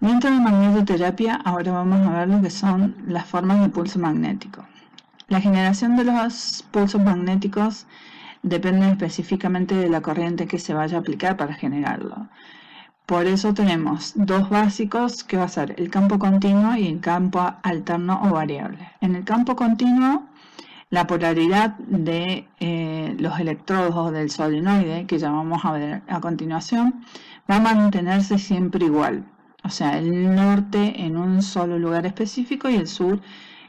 Dentro de magnetoterapia, ahora vamos a ver lo que son las formas de pulso magnético. La generación de los pulsos magnéticos depende específicamente de la corriente que se vaya a aplicar para generarlo. Por eso tenemos dos básicos, que va a ser el campo continuo y el campo alterno o variable. En el campo continuo, la polaridad de los electrodos o del solenoide, que ya vamos a ver a continuación, va a mantenerse siempre igual. O sea, el norte en un solo lugar específico y el sur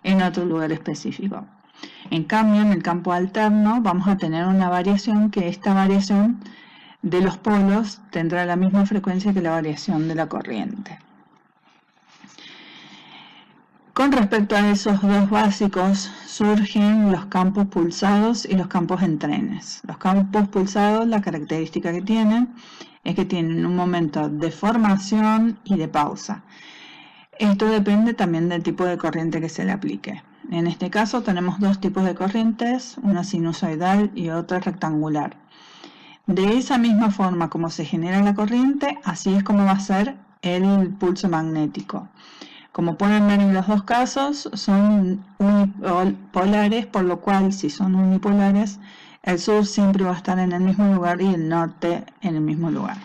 en otro lugar específico. En cambio, en el campo alterno vamos a tener una variación, que esta variación de los polos tendrá la misma frecuencia que la variación de la corriente. Con respecto a esos dos básicos, surgen los campos pulsados y los campos en trenes. Los campos pulsados, la característica que tienen es que tienen un momento de formación y de pausa. Esto depende también del tipo de corriente que se le aplique. En este caso tenemos dos tipos de corrientes, una sinusoidal y otra rectangular. De esa misma forma como se genera la corriente, así es como va a ser el pulso magnético. Como pueden ver en los dos casos, son unipolares, por lo cual si son unipolares, el sur siempre va a estar en el mismo lugar y el norte en el mismo lugar.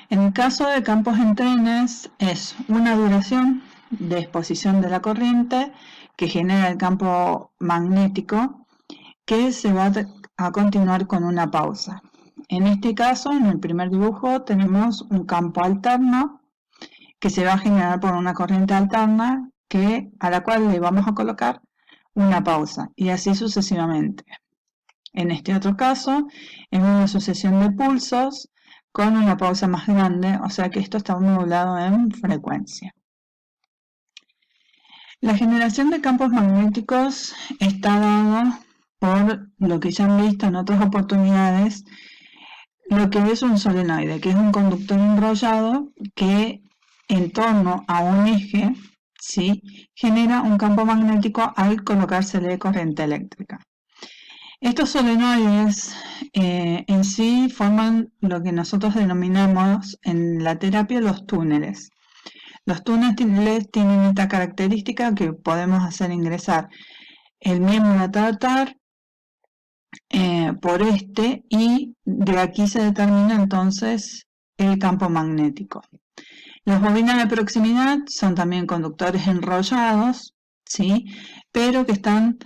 En el caso de campos en trenes, es una duración de exposición de la corriente que genera el campo magnético, que se va a continuar con una pausa. En este caso, en el primer dibujo, tenemos un campo alterno que se va a generar por una corriente alterna a la cual le vamos a colocar una pausa, y así sucesivamente. En este otro caso, es una sucesión de pulsos con una pausa más grande, o sea que esto está modulado en frecuencia. La generación de campos magnéticos está dada por lo que ya han visto en otras oportunidades, lo que es un solenoide, que es un conductor enrollado que en torno a un eje, ¿sí?, genera un campo magnético al colocársele corriente eléctrica. Estos solenoides en sí forman lo que nosotros denominamos en la terapia los túneles. Los túneles tienen esta característica que podemos hacer ingresar el miembro a tratar por este, y de aquí se determina entonces el campo magnético. Las bobinas de proximidad son también conductores enrollados, ¿sí?, pero que están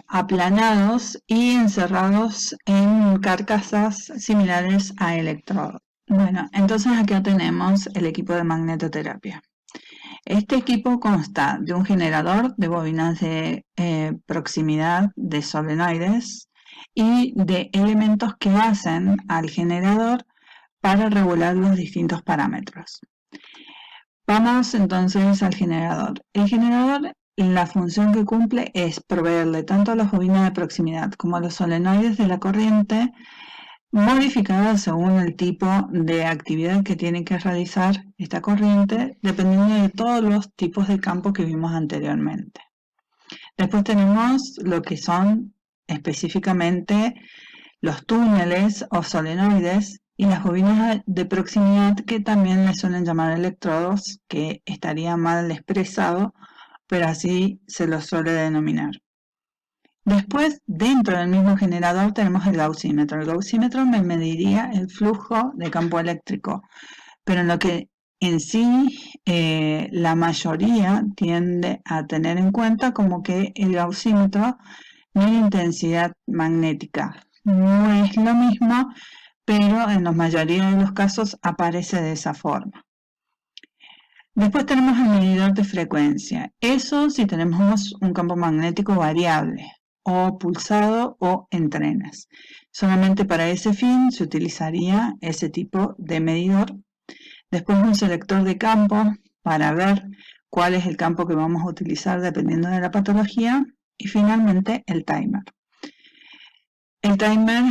aplanados y encerrados en carcasas similares a electrodos. Bueno, entonces acá tenemos el equipo de magnetoterapia. Este equipo consta de un generador de bobinas de proximidad de solenoides y de elementos que hacen al generador para regular los distintos parámetros. Vamos entonces al generador. El generador, la función que cumple es proveerle tanto a las bobinas de proximidad como a los solenoides de la corriente modificadas según el tipo de actividad que tiene que realizar esta corriente, dependiendo de todos los tipos de campo que vimos anteriormente. Después tenemos lo que son específicamente los túneles o solenoides y las bobinas de proximidad, que también le suelen llamar electrodos, que estaría mal expresado, pero así se los suele denominar. Después, dentro del mismo generador tenemos el gaussímetro. El gaussímetro me mediría el flujo de campo eléctrico, pero en lo que en sí la mayoría tiende a tener en cuenta como que el gaussímetro mide intensidad magnética. No es lo mismo, pero en la mayoría de los casos aparece de esa forma. Después tenemos el medidor de frecuencia. Eso si tenemos un campo magnético variable, o pulsado o en trenes. Solamente para ese fin se utilizaría ese tipo de medidor. Después un selector de campo para ver cuál es el campo que vamos a utilizar dependiendo de la patología. Y finalmente el timer. El timer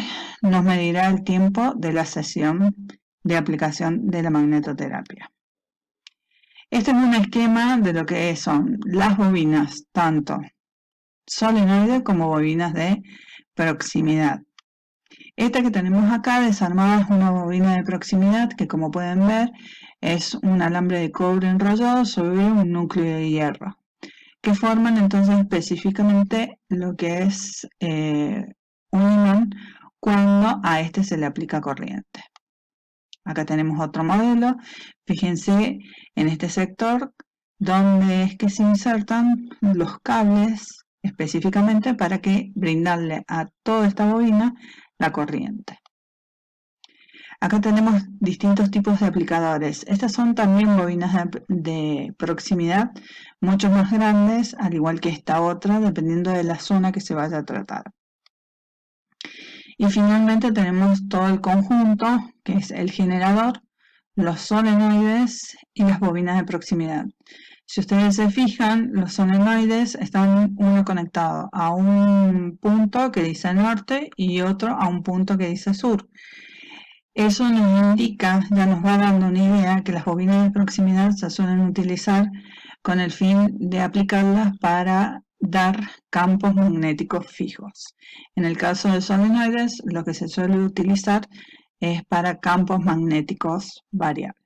nos medirá el tiempo de la sesión de aplicación de la magnetoterapia. Este es un esquema de lo que son las bobinas, tanto solenoide como bobinas de proximidad. Esta que tenemos acá desarmada es una bobina de proximidad que, como pueden ver, es un alambre de cobre enrollado sobre un núcleo de hierro, que forman entonces específicamente lo que es un imán cuando a este se le aplica corriente. Acá tenemos otro modelo, fíjense en este sector donde es que se insertan los cables específicamente para que brindarle a toda esta bobina la corriente. Acá tenemos distintos tipos de aplicadores. Estas son también bobinas de proximidad mucho más grandes, al igual que esta otra, dependiendo de la zona que se vaya a tratar. Y finalmente tenemos todo el conjunto, que es el generador, los solenoides y las bobinas de proximidad. Si ustedes se fijan, los solenoides están uno conectado a un punto que dice norte y otro a un punto que dice sur. Eso nos indica, ya nos va dando una idea que las bobinas de proximidad se suelen utilizar con el fin de aplicarlas para dar campos magnéticos fijos. En el caso de solenoides, lo que se suele utilizar es para campos magnéticos variables.